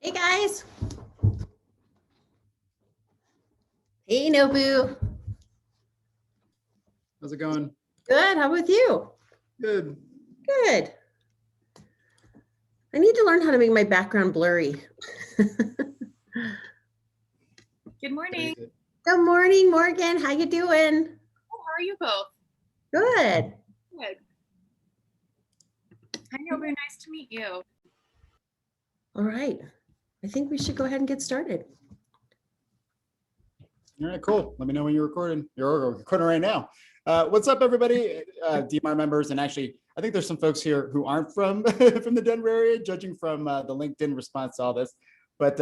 Hey guys. Hey Nobu. How's it going? Good. How with you? Good. Good. I need to learn how to make my background blurry. Good morning. Good morning, Morgan. How you doing? Oh, how are you both? Good. Good. Hi, Nobu. Nice to meet you. All right. I think we should go ahead and get started. All right, cool. Let me know when you're recording. You're recording right now. What's up, everybody? DMAR members, and actually, I think there's some folks here who aren't from from the Denver area, judging from the LinkedIn response to all this. But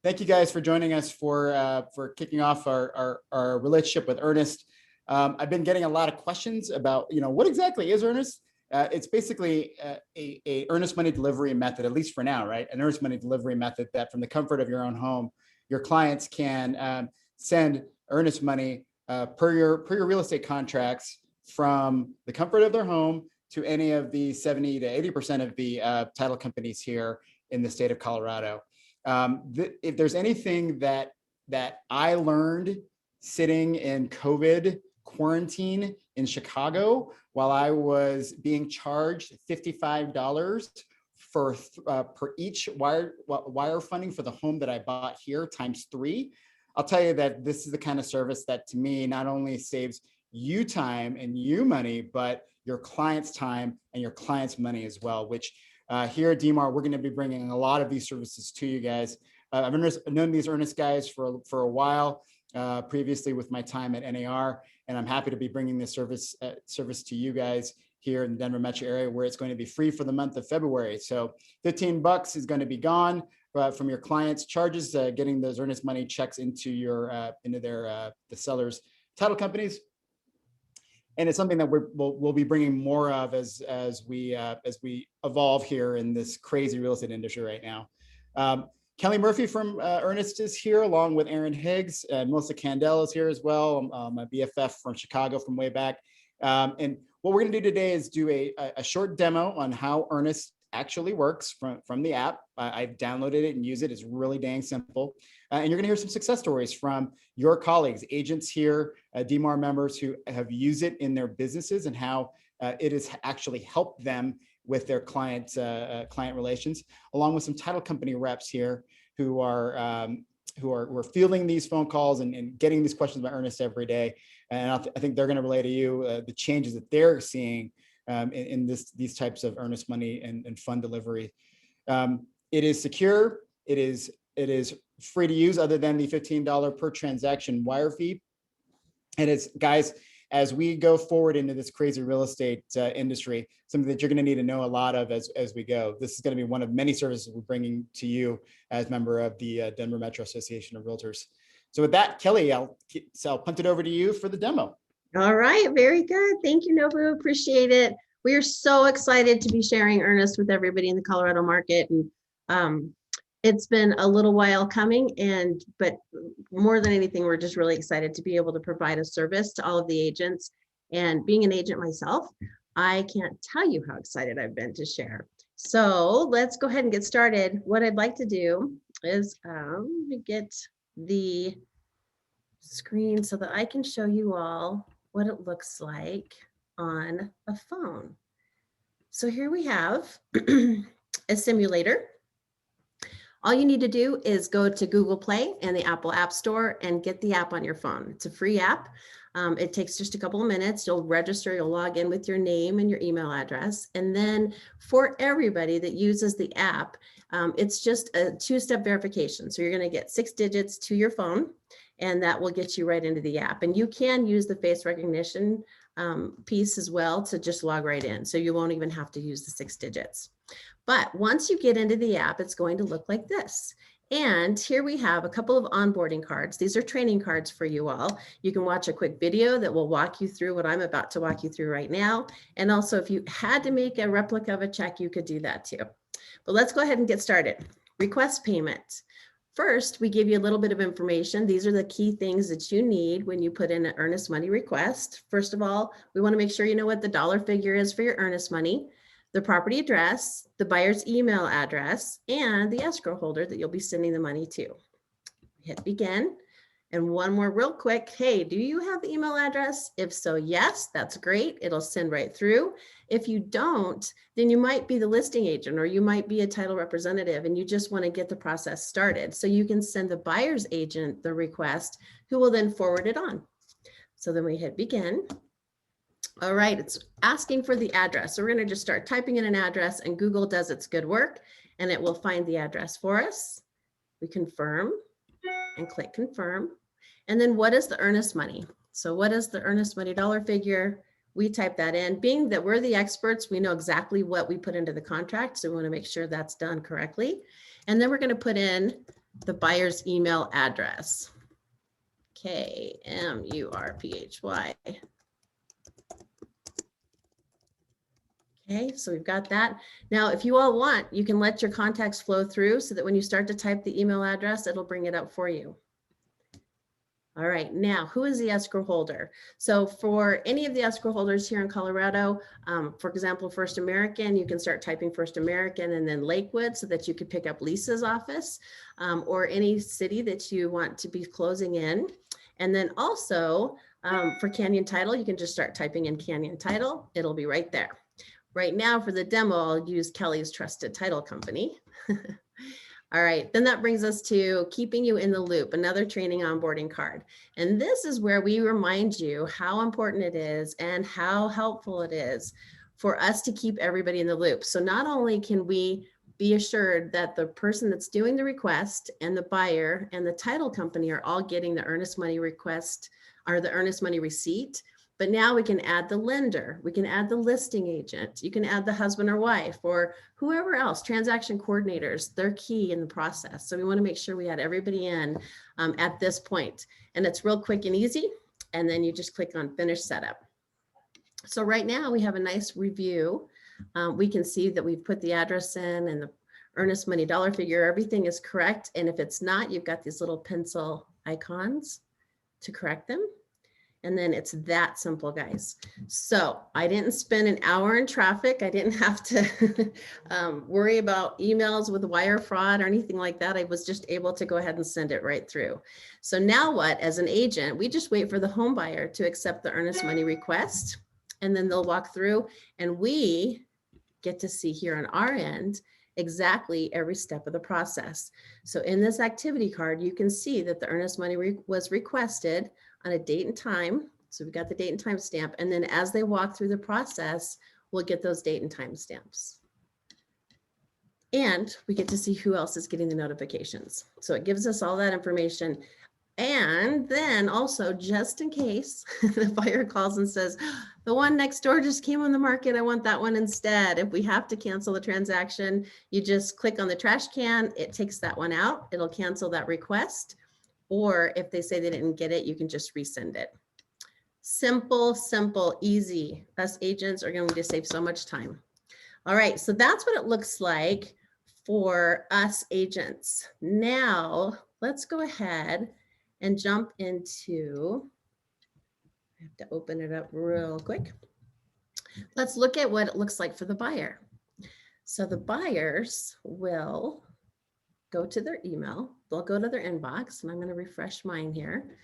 thank you guys for joining us for kicking off our relationship with Earnnest. I've been getting a lot of questions about, what exactly is Earnnest? It's basically a earnest money delivery method, at least for now, right? An earnest money delivery method that from the comfort of your own home, your clients can send earnest money per your real estate contracts from the comfort of their home to any of the 70 to 80% of the title companies here in the state of Colorado. If there's anything that I learned sitting in COVID quarantine in Chicago while I was being charged $55 for per each wire funding for the home that I bought here times 3. I'll tell you that this is the kind of service that to me not only saves you time and you money, but your client's time and your client's money as well, which here at DMAR, we're going to be bringing a lot of these services to you guys. I've known these Earnnest guys for a while, previously with my time at NAR, and I'm happy to be bringing this service to you guys here in the Denver metro area, where it's going to be free for the month of February. So $15 is going to be gone from your clients' charges, getting those earnest money checks into the sellers' title companies. And it's something that we'll be bringing more of as we evolve here in this crazy real estate industry right now. Kelly Murphy from Earnnest is here, along with Aaron Higgs. Melissa Candell is here as well, my BFF from Chicago from way back. And what we're going to do today is do a short demo on how Earnnest actually works from the app. I've downloaded it and use it. It's really dang simple. And you're going to hear some success stories from your colleagues, agents here, DMAR members who have used it in their businesses and how it has actually helped them with their client relations, along with some title company reps here who are fielding these phone calls and getting these questions about Earnnest every day. And I think they're going to relay to you the changes that they're seeing in these types of earnest money and fund delivery. It is secure. It is free to use, other than the $15 per transaction wire fee. And it's, guys, as we go forward into this crazy real estate industry, something that you're going to need to know a lot of as we go. This is going to be one of many services we're bringing to you as member of the Denver Metro Association of Realtors. So with that, Kelly, I'll punt it over to you for the demo. All right. Very good. Thank you, Nobu. Appreciate it. We are so excited to be sharing Earnnest with everybody in the Colorado market. And it's been a little while coming, but more than anything, we're just really excited to be able to provide a service to all of the agents. And being an agent myself, I can't tell you how excited I've been to share. So let's go ahead and get started. What I'd like to do is get the screen so that I can show you all what it looks like on a phone. So here we have a simulator. All you need to do is go to Google Play and the Apple App Store and get the app on your phone. It's a free app. It takes just a couple of minutes. You'll register, you'll log in with your name and your email address. And then for everybody that uses the app, it's just a 2-step verification. So you're going to get 6 digits to your phone, and that will get you right into the app. And you can use the face recognition piece as well to just log right in. So you won't even have to use the 6 digits. But once you get into the app, it's going to look like this. And here we have a couple of onboarding cards. These are training cards for you all. You can watch a quick video that will walk you through what I'm about to walk you through right now. And also, if you had to make a replica of a check, you could do that too. But let's go ahead and get started. Request payment. First, we give you a little bit of information. These are the key things that you need when you put in an earnest money request. First of all, we want to make sure you know what the dollar figure is for your earnest money. the property address, the buyer's email address, and the escrow holder that you'll be sending the money to. Hit begin. And one more real quick, hey, do you have the email address? If so, yes, that's great. It'll send right through. If you don't, then you might be the listing agent or you might be a title representative and you just want to get the process started. So you can send the buyer's agent the request who will then forward it on. So then we hit begin. All right, it's asking for the address. So we're going to just start typing in an address and Google does its good work and it will find the address for us. We confirm and click confirm. And then what is the earnest money? So what is the earnest money dollar figure? We type that in. Being that we're the experts, we know exactly what we put into the contract. So we want to make sure that's done correctly. And then we're going to put in the buyer's email address. KMURPHY. Okay, so we've got that. Now, if you all want, you can let your contacts flow through so that when you start to type the email address, it'll bring it up for you. All right, now, who is the escrow holder? So for any of the escrow holders here in Colorado, for example, First American, you can start typing First American and then Lakewood so that you could pick up Lisa's office or any city that you want to be closing in. And then also for Canyon Title, you can just start typing in Canyon Title. It'll be right there. Right now for the demo, I'll use Kelly's Trusted Title Company. All right, then that brings us to keeping you in the loop, another training onboarding card. And this is where we remind you how important it is and how helpful it is for us to keep everybody in the loop. So not only can we be assured that the person that's doing the request and the buyer and the title company are all getting the earnest money request or the earnest money receipt, but now we can add the lender, we can add the listing agent, you can add the husband or wife or whoever else, transaction coordinators, they're key in the process. So we want to make sure we add everybody in at this point. And it's real quick and easy. And then you just click on finish setup. So right now we have a nice review. We can see that we've put the address in and the earnest money dollar figure, everything is correct. And if it's not, you've got these little pencil icons to correct them. And then it's that simple, guys. So I didn't spend an hour in traffic. I didn't have to worry about emails with wire fraud or anything like that. I was just able to go ahead and send it right through. So now what, as an agent, we just wait for the home buyer to accept the earnest money request, and then they'll walk through and we get to see here on our end exactly every step of the process. So in this activity card, you can see that the earnest money was requested on a date and time. So we've got the date and time stamp. And then as they walk through the process, we'll get those date and time stamps. And we get to see who else is getting the notifications. So it gives us all that information. And then also, just in case the buyer calls and says, the one next door just came on the market, I want that one instead. If we have to cancel the transaction, you just click on the trash can, it takes that one out, it'll cancel that request. Or if they say they didn't get it, you can just resend it. Simple, simple, easy. Us agents are going to save so much time. All right, so that's what it looks like for us agents. Now, let's go ahead and jump into, I have to open it up real quick. Let's look at what it looks like for the buyer. So the buyers will go to their email, they'll go to their inbox, and I'm going to refresh mine here,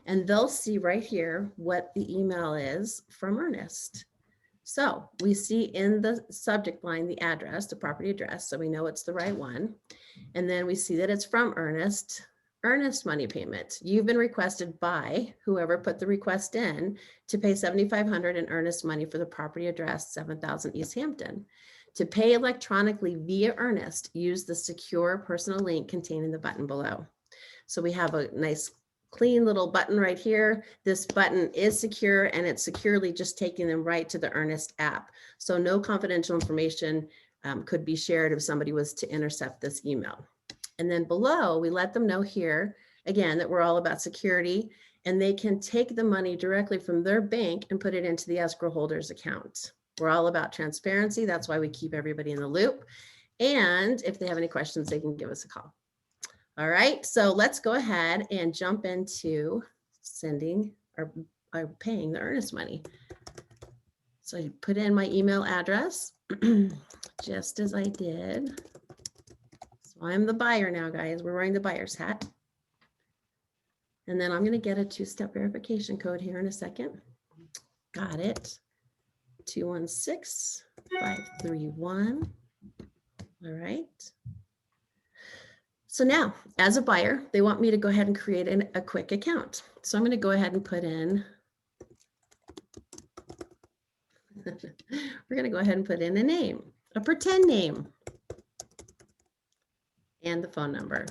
and they'll see right here what the email is from Earnnest. So we see in the subject line the address, the property address, so we know it's the right one. And then we see that it's from Earnnest, earnest money payment. You've been requested by whoever put the request in to pay $7,500 in earnest money for the property address 7000 East Hampton. To pay electronically via Earnnest, use the secure personal link contained in the button below. So we have a nice clean little button right here. This button is secure and it's securely just taking them right to the Earnnest app. So no confidential information could be shared if somebody was to intercept this email. And then below, we let them know here, again, that we're all about security and they can take the money directly from their bank and put it into the escrow holder's account. We're all about transparency. That's why we keep everybody in the loop. And if they have any questions, they can give us a call. All right, so let's go ahead and jump into sending or paying the earnest money. So I put in my email address, just as I did. So I'm the buyer now, guys. We're wearing the buyer's hat. And then I'm going to get a two-step verification code here in a second. Got it. 216531. All right. So now, as a buyer, they want me to go ahead and create a quick account. So I'm going to go ahead and put in, we're going to go ahead and put in a name, a pretend name, and the phone number.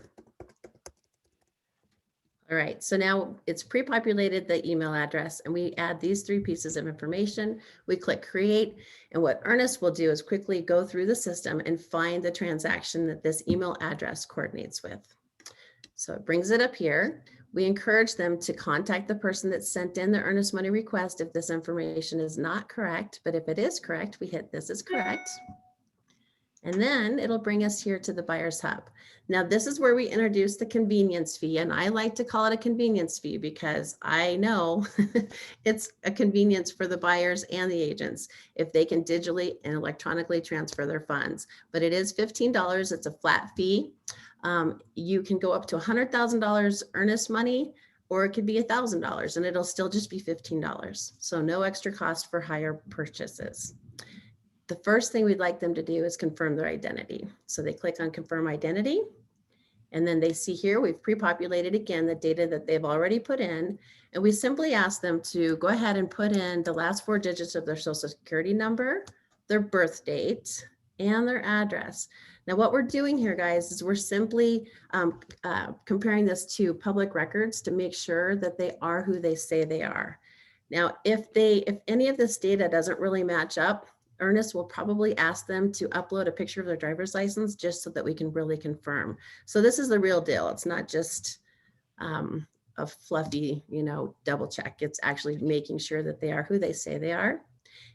All right, so now it's pre-populated the email address, and we add these three pieces of information. We click create, and what Earnnest will do is quickly go through the system and find the transaction that this email address coordinates with. So it brings it up here. We encourage them to contact the person that sent in the earnest money request if this information is not correct, but if it is correct, we hit this is correct. And then it'll bring us here to the buyer's hub. Now, this is where we introduce the convenience fee, and I like to call it a convenience fee because I know it's a convenience for the buyers and the agents if they can digitally and electronically transfer their funds. But it is $15. It's a flat fee. You can go up to $100,000 earnest money, or it could be $1,000, and it'll still just be $15. So no extra cost for higher purchases. The first thing we'd like them to do is confirm their identity. So they click on confirm identity, and then they see here we've pre-populated again the data that they've already put in, and we simply ask them to go ahead and put in the last 4 digits of their social security number, their birth date, and their address. Now what we're doing here, guys, is we're simply comparing this to public records to make sure that they are who they say they are. Now, if any of this data doesn't really match up, Earnnest will probably ask them to upload a picture of their driver's license just so that we can really confirm. So this is the real deal. It's not just a fluffy, double check. It's actually making sure that they are who they say they are.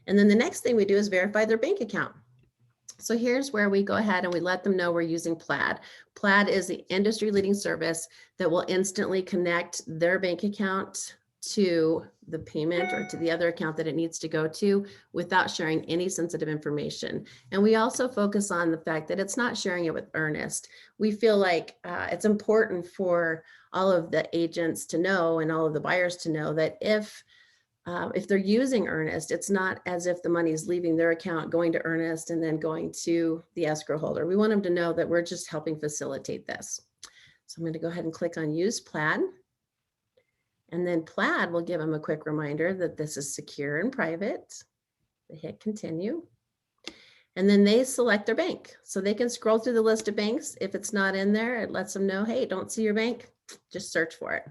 And then the next thing we do is verify their bank account. So here's where we go ahead and we let them know we're using Plaid. Plaid is the industry leading service that will instantly connect their bank account to the payment or to the other account that it needs to go to without sharing any sensitive information. And we also focus on the fact that it's not sharing it with Earnnest. We feel like it's important for all of the agents to know and all of the buyers to know that if they're using Earnnest, it's not as if the money is leaving their account, going to Earnnest, and then going to the escrow holder. We want them to know that we're just helping facilitate this. So I'm going to go ahead and click on Use Plaid. And then Plaid will give them a quick reminder that this is secure and private. They hit continue. And then they select their bank. So they can scroll through the list of banks. If it's not in there, it lets them know, hey, don't see your bank, just search for it.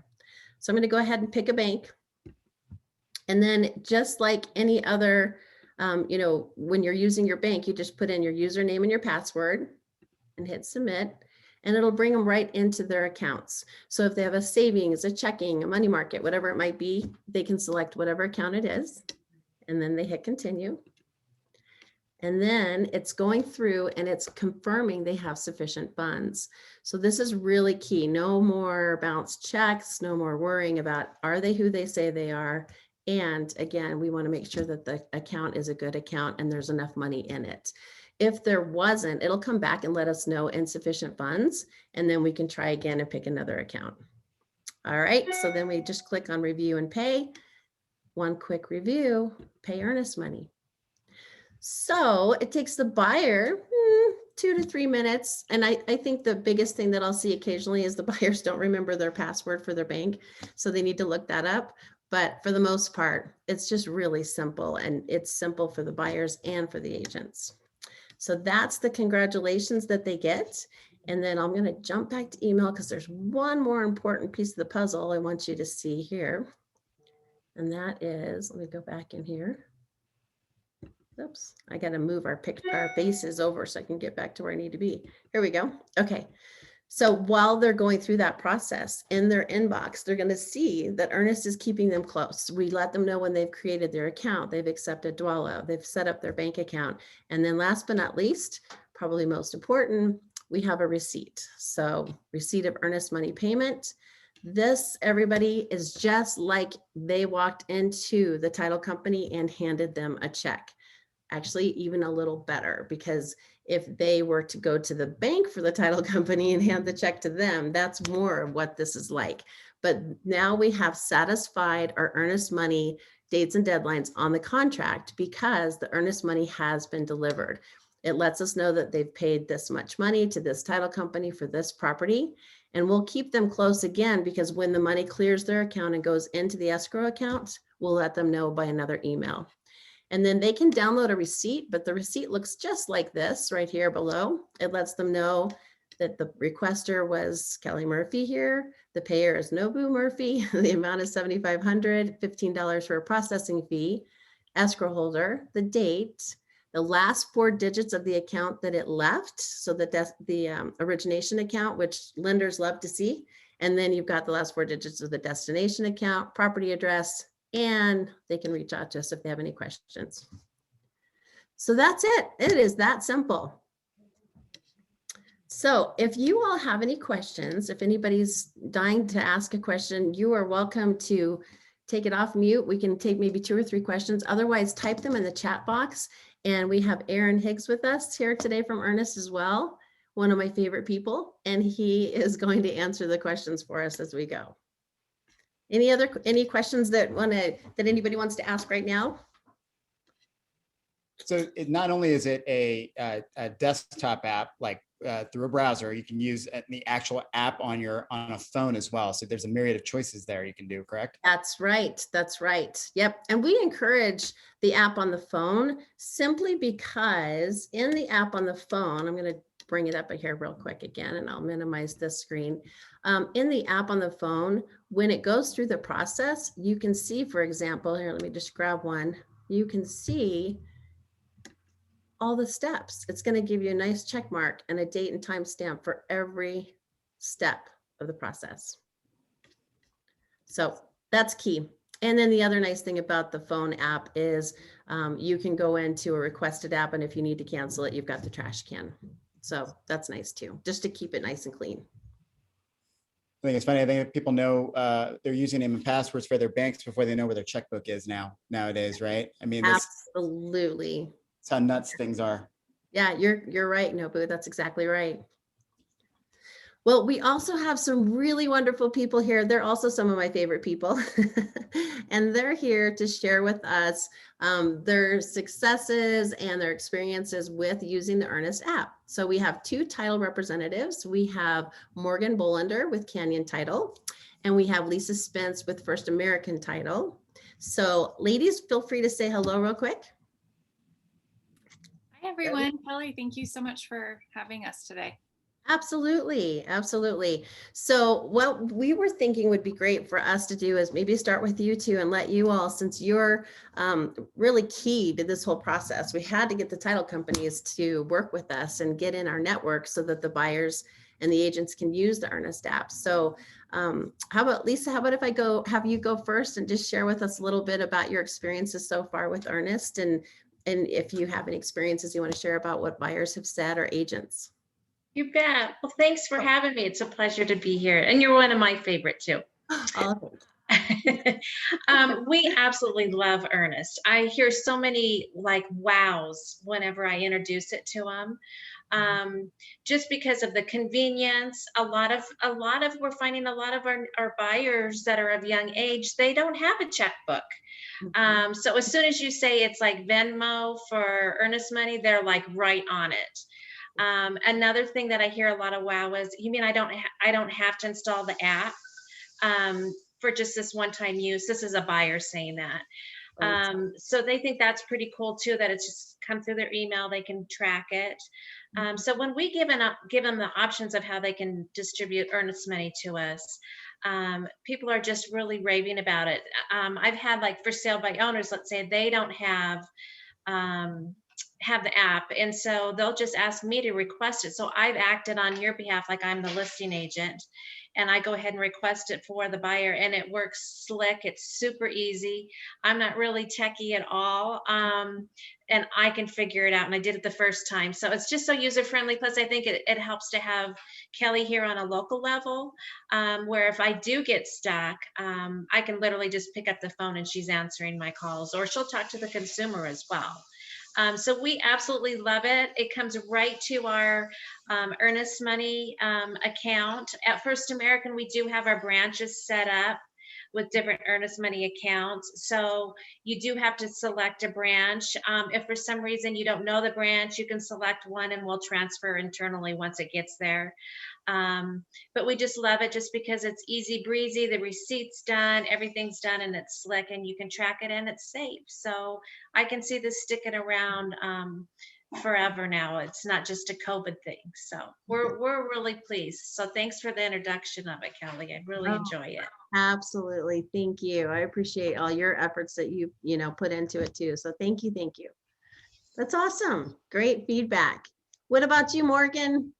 So I'm going to go ahead and pick a bank. And then just like any other, when you're using your bank, you just put in your username and your password and hit submit. And it'll bring them right into their accounts. So if they have a savings, a checking, a money market, whatever it might be, they can select whatever account it is. And then they hit continue. And then it's going through and it's confirming they have sufficient funds. So this is really key. No more bounced checks, no more worrying about are they who they say they are. And again, we want to make sure that the account is a good account and there's enough money in it. If there wasn't, it'll come back and let us know insufficient funds, and then we can try again and pick another account. All right, so then we just click on review and pay. One quick review, pay earnest money. So it takes the buyer 2 to 3 minutes. And I think the biggest thing that I'll see occasionally is the buyers don't remember their password for their bank. So they need to look that up. But for the most part, it's just really simple, and it's simple for the buyers and for the agents. So that's the congratulations that they get. And then I'm going to jump back to email because there's one more important piece of the puzzle I want you to see here. And that is, let me go back in here. Oops, I got to move our faces over so I can get back to where I need to be. Here we go. Okay. So while they're going through that process in their inbox, they're going to see that Earnnest is keeping them close. We let them know when they've created their account, they've accepted Dwello, they've set up their bank account. And then last but not least, probably most important, we have a receipt. So receipt of earnest money payment. This, everybody, is just like they walked into the title company and handed them a check. Actually, even a little better, because if they were to go to the bank for the title company and hand the check to them, that's more of what this is like. But now we have satisfied our earnest money dates and deadlines on the contract because the earnest money has been delivered. It lets us know that they've paid this much money to this title company for this property. And we'll keep them close again, because when the money clears their account and goes into the escrow account, we'll let them know by another email. And then they can download a receipt, but the receipt looks just like this right here below. It lets them know that the requester was Kelly Murphy here. The payer is Nobu Murphy. The amount is $7,500, $15 for a processing fee, escrow holder, the date, the last 4 digits of the account that it left. So the origination account, which lenders love to see. And then you've got the last 4 digits of the destination account, property address, and they can reach out to us if they have any questions. So that's it. It is that simple. So if you all have any questions, if anybody's dying to ask a question, you are welcome to take it off mute. We can take maybe 2 or 3 questions. Otherwise, type them in the chat box. And we have Aaron Higgs with us here today from Earnnest as well, one of my favorite people, and he is going to answer the questions for us as we go. Any questions that anybody wants to ask right now? So it not only is it a desktop app, like through a browser, you can use the actual app on a phone as well. So there's a myriad of choices there you can do, correct? That's right. That's right. Yep. And we encourage the app on the phone simply because in the app on the phone, I'm going to bring it up here real quick again, and I'll minimize this screen. In the app on the phone, when it goes through the process, you can see, for example, here, let me just grab one. You can see all the steps. It's going to give you a nice check mark and a date and time stamp for every step of the process. So that's key. And then the other nice thing about the phone app is you can go into a requested app, and if you need to cancel it, you've got the trash can. So that's nice too, just to keep it nice and clean. I think it's funny. I think people know their username and passwords for their banks before they know where their checkbook is nowadays, right? I mean, Absolutely. That's how nuts things are. Yeah, you're right, Nobu. That's exactly right. Well, we also have some really wonderful people here. They're also some of my favorite people. And they're here to share with us their successes and their experiences with using the Earnnest app. So we have 2 title representatives. We have Morgan Bolander with Canyon Title, and we have Lisa Spence with First American Title. So ladies, feel free to say hello real quick. Hi, everyone. Kelly, thank you so much for having us today. Absolutely. Absolutely. So what we were thinking would be great for us to do is maybe start with you two and let you all, since you're really key to this whole process, we had to get the title companies to work with us and get in our network so that the buyers and the agents can use the Earnnest app. So how about Lisa, how about if I have you go first and just share with us a little bit about your experiences so far with Earnnest, and if you have any experiences you want to share about what buyers have said or agents. You bet. Well, thanks for having me. It's a pleasure to be here. And you're one of my favorite too. We absolutely love Earnnest. I hear so many like wows whenever I introduce it to them. Just because of the convenience. We're finding a lot of our buyers that are of young age, they don't have a checkbook. So as soon as you say it's like Venmo for Earnnest money, they're like right on it. Another thing that I hear a lot of wow is, you mean I don't have to install the app for just this one-time use? This is a buyer saying that. So they think that's pretty cool too, that it's just come through their email, they can track it. So when we give them the options of how they can distribute Earnnest money to us, people are just really raving about it. I've had like for sale by owners, let's say they don't have have the app. And so they'll just ask me to request it. So I've acted on your behalf like I'm the listing agent. And I go ahead and request it for the buyer, and it works slick. It's super easy. I'm not really techie at all. And I can figure it out. And I did it the first time. So it's just so user friendly. Plus, I think it helps to have Kelly here on a local level, where if I do get stuck, I can literally just pick up the phone and she's answering my calls, or she'll talk to the consumer as well. So we absolutely love it. It comes right to our Earnnest Money account. At First American, we do have our branches set up with different Earnnest Money accounts. So you do have to select a branch. If for some reason you don't know the branch, you can select one and we'll transfer internally once it gets there. But we just love it just because it's easy breezy, the receipt's done, everything's done, and it's slick, and you can track it and it's safe. So I can see this sticking around forever now. It's not just a COVID thing. So we're really pleased. So thanks for the introduction of it, Kelly. I really enjoy it. Absolutely. Thank you. I appreciate all your efforts that you put into it too. So thank you. Thank you. That's awesome. Great feedback. What about you, Morgan?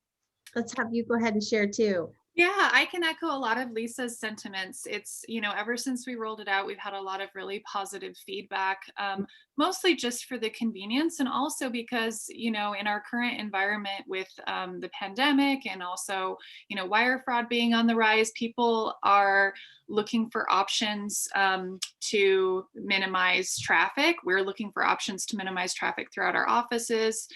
Let's have you go ahead and share too. Yeah, I can echo a lot of Lisa's sentiments. It's, ever since we rolled it out, we've had a lot of really positive feedback, mostly just for the convenience, and also because, in our current environment with the pandemic, and also, wire fraud being on the rise, people are looking for options to minimize traffic. We're looking for options to minimize traffic throughout our offices.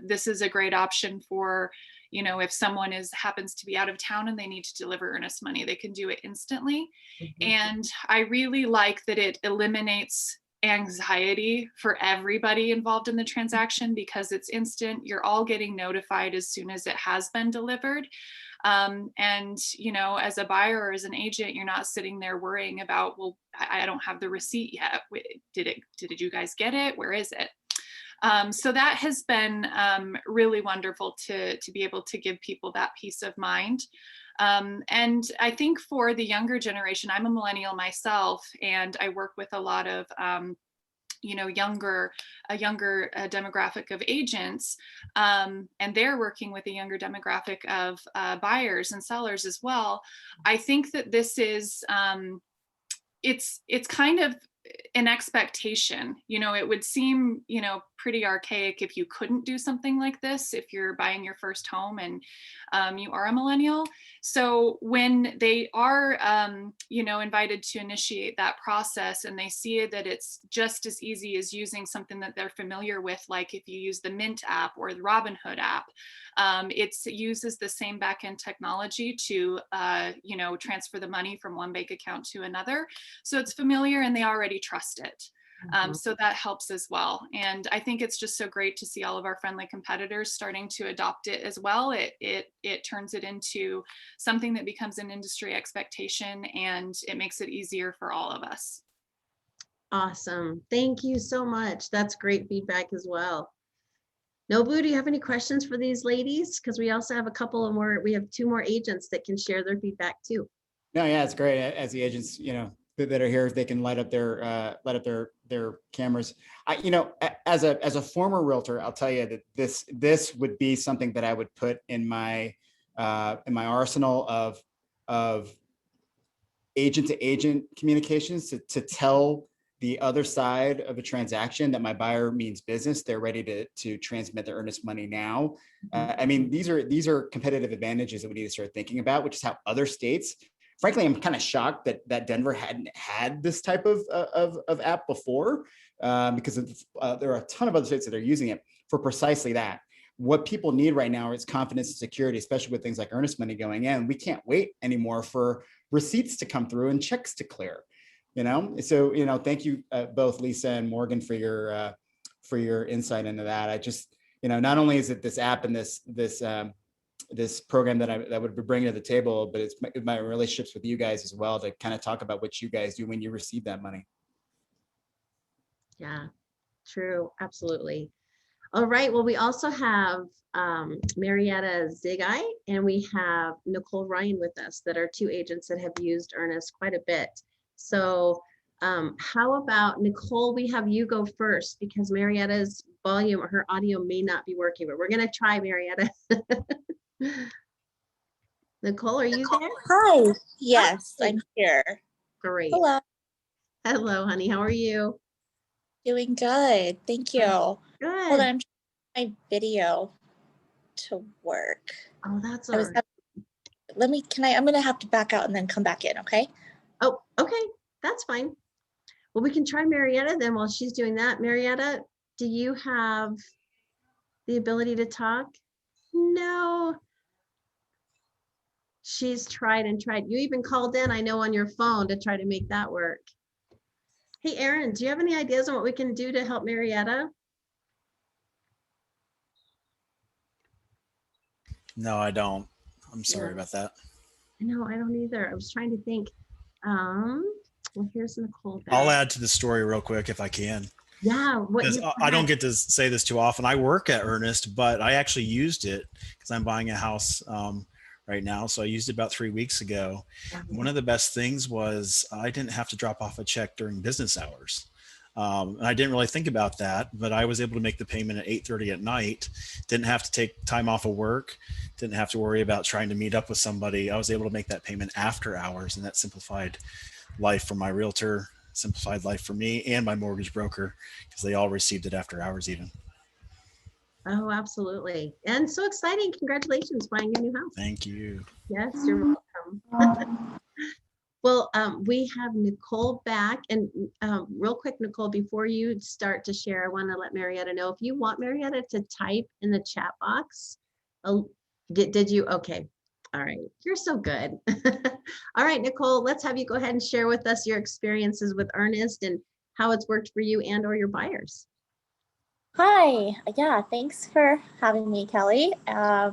This is a great option for, if someone happens to be out of town and they need to deliver Earnnest Money, they can do it instantly. Mm-hmm. And I really like that it eliminates anxiety for everybody involved in the transaction, because it's instant. You're all getting notified as soon as it has been delivered. And, as a buyer or as an agent, you're not sitting there worrying about, well, I don't have the receipt yet. Did you guys get it? Where is it? So that has been really wonderful to be able to give people that peace of mind. And I think for the younger generation, I'm a millennial myself, and I work with a lot of younger demographic of agents, and they're working with a younger demographic of buyers and sellers as well. I think that this is it's kind of an expectation. It would seem, pretty archaic if you couldn't do something like this, if you're buying your first home and you are a millennial. So when they are, invited to initiate that process, and they see that it's just as easy as using something that they're familiar with, like if you use the Mint app or the Robinhood app, it uses the same backend technology to, transfer the money from one bank account to another. So it's familiar and they already trust it. So that helps as well. And I think it's just so great to see all of our friendly competitors starting to adopt it as well. It turns it into something that becomes an industry expectation, and it makes it easier for all of us. Awesome. Thank you so much. That's great feedback as well. Nobu, do you have any questions for these ladies? Because we also have we have 2 more agents that can share their feedback too. No, yeah, it's great. As the agents, that are here, they can light up their cameras. As a former realtor, I'll tell you that this would be something that I would put in my arsenal of agent to agent communications to tell the other side of a transaction that my buyer means business. They're ready to transmit their Earnnest Money now. These are competitive advantages that we need to start thinking about, which is how other states. Frankly, I'm kind of shocked that Denver hadn't had this type of app before, because there are a ton of other states that are using it for precisely that. What people need right now is confidence and security, especially with things like Earnnest Money going in. We can't wait anymore for receipts to come through and checks to clear. So thank you both, Lisa and Morgan, for your insight into that. I just not only is it this app and this program that I would be bringing to the table, but it's my relationships with you guys as well, to kind of talk about what you guys do when you receive that money. Yeah, true. Absolutely. All right. Well, we also have Marietta Zigai and we have Nicole Ryan with us, that are 2 agents that have used Earnnest quite a bit. So how about Nicole, we have you go first, because Marietta's volume or her audio may not be working, but we're gonna try, Marietta. Nicole, are you there? Hi. Yes, Hi. I'm here. Great. Hello. Hello, honey. How are you? Doing good. Thank you. Hold on, Good. I'm trying my video to work. Oh, that's I all was right. I'm gonna have to back out and then come back in, okay? Oh, okay. That's fine. Well, we can try Marietta then while she's doing that. Marietta, do you have the ability to talk? No. She's tried and tried. You even called in, I know, on your phone to try to make that work. Hey, Erin, do you have any ideas on what we can do to help Marietta? No, I don't. I'm sorry Yeah. about that. No, I don't either. I was trying to think. Well, here's Nicole. I'll back. add to the story real quick if I can. Yeah, what Because you I don't had. get to say this too often. I work at Earnnest, but I actually used it because I'm buying a house right now. So I used it about 3 weeks ago. One of the best things was I didn't have to drop off a check during business hours. And I didn't really think about that, but I was able to make the payment at 8:30 at night. Didn't have to take time off of work. Didn't have to worry about trying to meet up with somebody. I was able to make that payment after hours, and that simplified life for my realtor, simplified life for me and my mortgage broker, because they all received it after hours even. Oh, absolutely. And so exciting. Congratulations buying your new house. Thank you. Yes, you're welcome. Well, we have Nicole back, and real quick, Nicole, before you start to share, I want to let Marietta know, if you want Marietta to type in the chat box. Oh, did you? Okay. All right. You're so good. All right, Nicole, let's have you go ahead and share with us your experiences with Earnnest and how it's worked for you and or your buyers. Hi. Yeah, thanks for having me, Kelly. I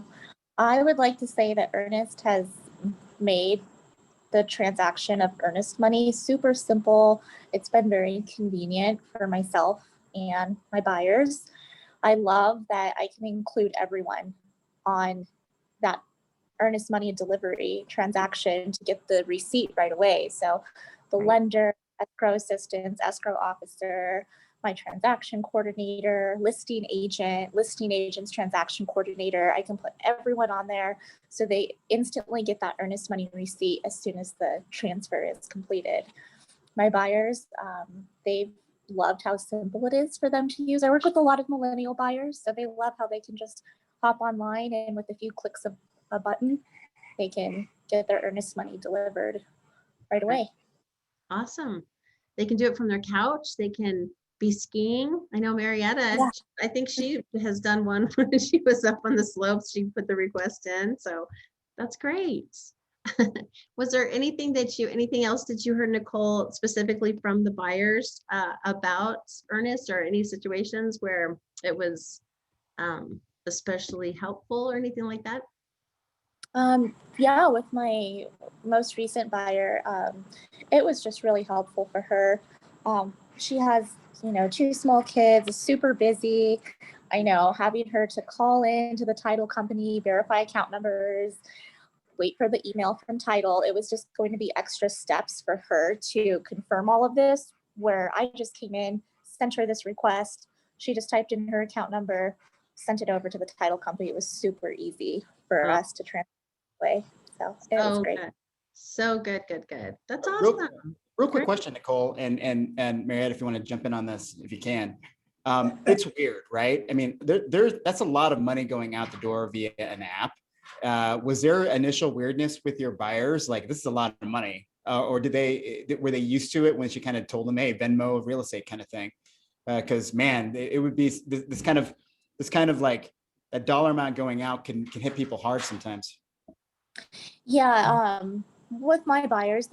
would like to say that Earnnest has made the transaction of earnest money super simple. It's been very convenient for myself and my buyers. I love that I can include everyone on that earnest money delivery transaction to get the receipt right away. So the lender, escrow assistants, escrow officer, my transaction coordinator, listing agent's transaction coordinator. I can put everyone on there so they instantly get that earnest money receipt as soon as the transfer is completed. My buyers, they've loved how simple it is for them to use. I work with a lot of millennial buyers, so they love how they can just hop online and with a few clicks of a button, they can get their earnest money delivered right away. Awesome. They can do it from their couch. They can be skiing. I know Marietta, Yeah. I think she has done one when she was up on the slopes. She put the request in. So that's great. Was there anything else that you heard, Nicole, specifically from the buyers about Earnnest, or any situations where it was especially helpful or anything like that? Yeah, with my most recent buyer, it was just really helpful for her. She has, 2 small kids, is super busy. I know having her to call in to the title company, verify account numbers, wait for the email from title. It was just going to be extra steps for her to confirm all of this, where I just came in, sent her this request. She just typed in her account number, sent it over to the title company. It was super easy for us to transfer away. So it was great. Good. So good. That's Real awesome. quick Great. question, Nicole, and Mariette, if you want to jump in on this, if you can. It's weird, right? I mean, that's a lot of money going out the door via an app. Was there initial weirdness with your buyers? Like, this is a lot of money, or were they used to it when she kind of told them, hey, Venmo real estate kind of thing? Because man, it would be this kind of like a dollar amount going out can hit people hard sometimes. Yeah, with my buyers,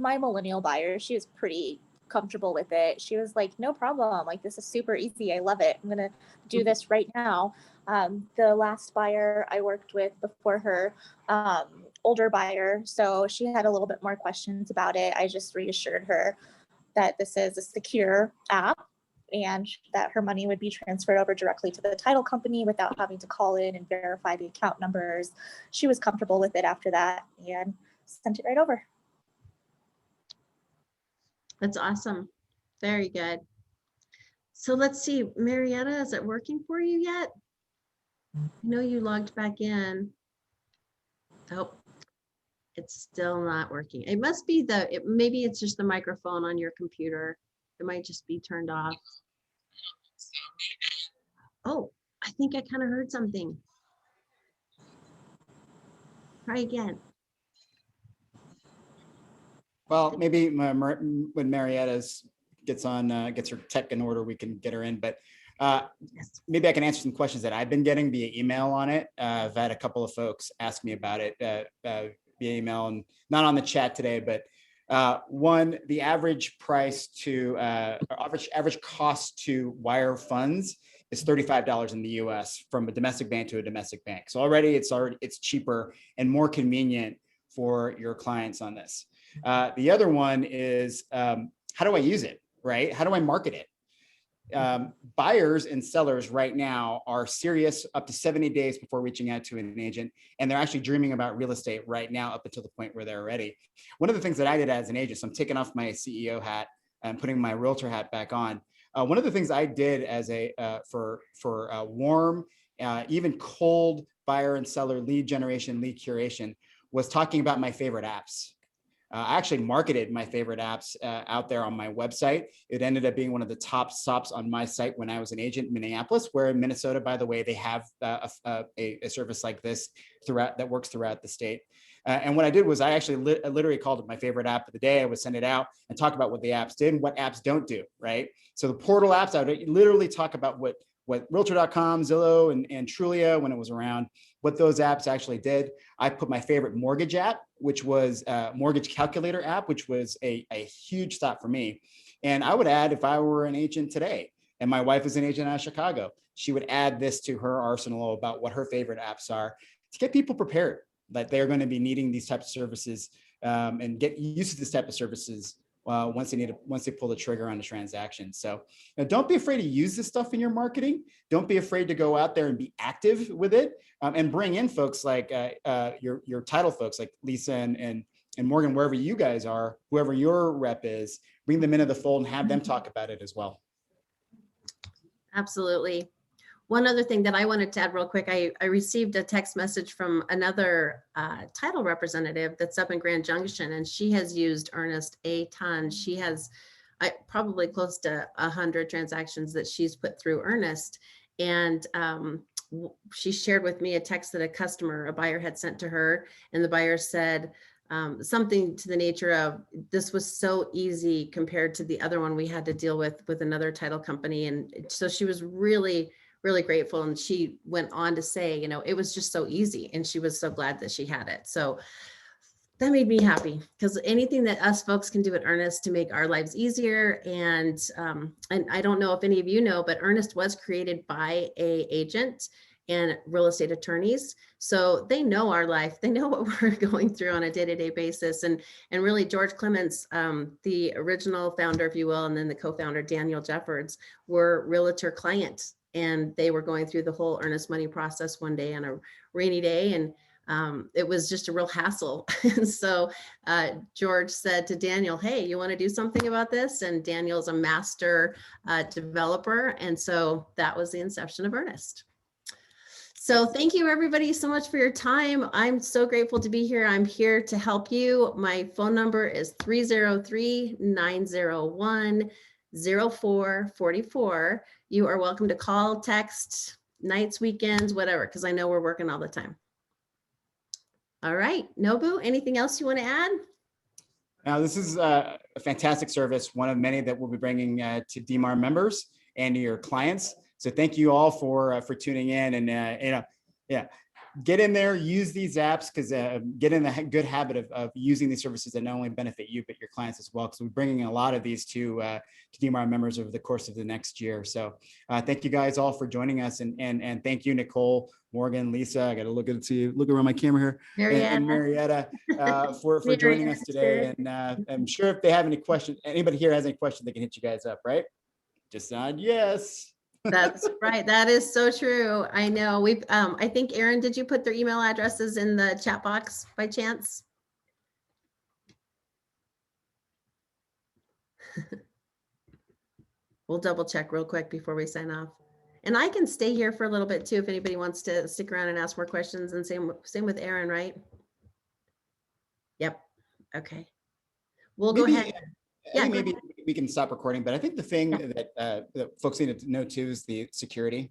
my millennial buyer, she was pretty comfortable with it. She was like, no problem. Like, this is super easy. I love it. I'm going to do this right now. The last buyer I worked with before her, older buyer, so she had a little bit more questions about it. I just reassured her that this is a secure app and that her money would be transferred over directly to the title company without having to call in and verify the account numbers. She was comfortable with it after that and sent it right over. That's awesome. Very good. So let's see, Marietta, is it working for you yet? I know you logged back in. Oh, it's still not working. It must be maybe it's just the microphone on your computer. It might just be turned off. Oh, I think I kind of heard something. Try again. Well, maybe when Marietta's gets her tech in order, we can get her in. But Yes. maybe I can answer some questions that I've been getting via email on it. I've had a couple of folks ask me about it via email, and not on the chat today, but one, the average price to average cost to wire funds is $35 in the US from a domestic bank to a domestic bank. So already it's cheaper and more convenient for your clients on this. The other one is how do I use it, right? How do I market it? Buyers and sellers right now are serious up to 70 days before reaching out to an agent, and they're actually dreaming about real estate right now up until the point where they're ready. One of the things that I did as an agent, so I'm taking off my CEO hat and putting my realtor hat back on. One of the things I did as a for warm, even cold buyer and seller lead generation, lead curation, was talking about my favorite apps. I actually marketed my favorite apps out there on my website. It ended up being one of the top stops on my site when I was an agent in Minneapolis, where in Minnesota, by the way, they have a service like this that works throughout the state. And what I did was I actually literally called it my favorite app of the day. I would send it out and talk about what the apps did and what apps don't do, right? So the portal apps, I would literally talk about what Realtor.com, Zillow, and Trulia, when it was around, what those apps actually did. I put my favorite mortgage app, which was a mortgage calculator app, which was a huge stop for me. And I would add, if I were an agent today, and my wife is an agent out of Chicago, she would add this to her arsenal about what her favorite apps are to get people prepared that they're going to be needing these types of services and get used to this type of services once they pull the trigger on a transaction. So don't be afraid to use this stuff in your marketing. Don't be afraid to go out there and be active with it and bring in folks like your title folks like Lisa and Morgan, wherever you guys are, whoever your rep is, bring them into the fold and have them talk about it as well. Absolutely. One other thing that I wanted to add real quick, I received a text message from another title representative that's up in Grand Junction, and she has used Earnnest a ton. She has probably close to 100 transactions that she's put through Earnnest. And she shared with me a text that a buyer had sent to her, and the buyer said something to the nature of, this was so easy compared to the other one we had to deal with another title company. And so she was really grateful. And she went on to say, it was just so easy. And she was so glad that she had it. So that made me happy, because anything that us folks can do at Earnnest to make our lives easier. And I don't know if any of you know, but Earnnest was created by an agent and real estate attorneys. So they know our life. They know what we're going through on a day-to-day basis. And really George Clements, the original founder, if you will, and then the co-founder, Daniel Jeffords, were realtor clients. And they were going through the whole Earnnest money process one day on a rainy day. And it was just a real hassle. And so George said to Daniel, hey, you want to do something about this? And Daniel's a master developer. And so that was the inception of Earnnest. So thank you everybody so much for your time. I'm so grateful to be here. I'm here to help you. My phone number is 303-901-0444. You are welcome to call, text, nights, weekends, whatever, because I know we're working all the time. All right, Nobu, anything else you want to add? Now, this is a fantastic service, one of many that we'll be bringing to DMAR members and to your clients. So thank you all for tuning in, and get in there, use these apps, because get in the good habit of using these services that not only benefit you, but your clients as well. Because we're bringing a lot of these to DMAR members over the course of the next year. So thank you guys all for joining us, and thank you, Nicole, Morgan, Lisa. I got to look around my camera here, and Marietta for joining us today. And I'm sure if they have any questions, anybody here has any questions, they can hit you guys up, right? Just nod yes. That's right. That is so true. I know we've, I think, Aaron, did you put their email addresses in the chat box by chance? We'll double check real quick before we sign off. And I can stay here for a little bit too, if anybody wants to stick around and ask more questions, and same with Aaron, right? Yep. Okay. We'll go Maybe- ahead. I Yeah, think go maybe we can stop recording, but I think the thing that folks need to know too is the security.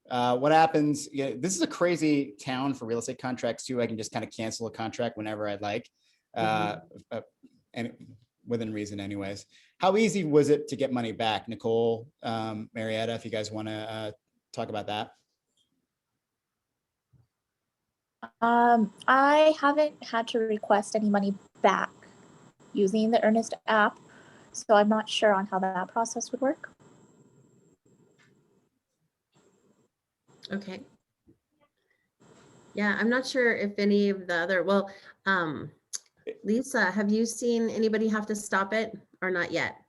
What happens, this is a crazy town for real estate contracts too. I can just kind of cancel a contract whenever I'd like. And within reason anyways. How easy was it to get money back? Nicole, Marietta, if you guys want to talk about that. I haven't had to request any money back using the Earnnest app, so I'm not sure on how that process would work. Okay. Yeah, I'm not sure if any of the other, Lisa, have you seen anybody have to stop it or not yet?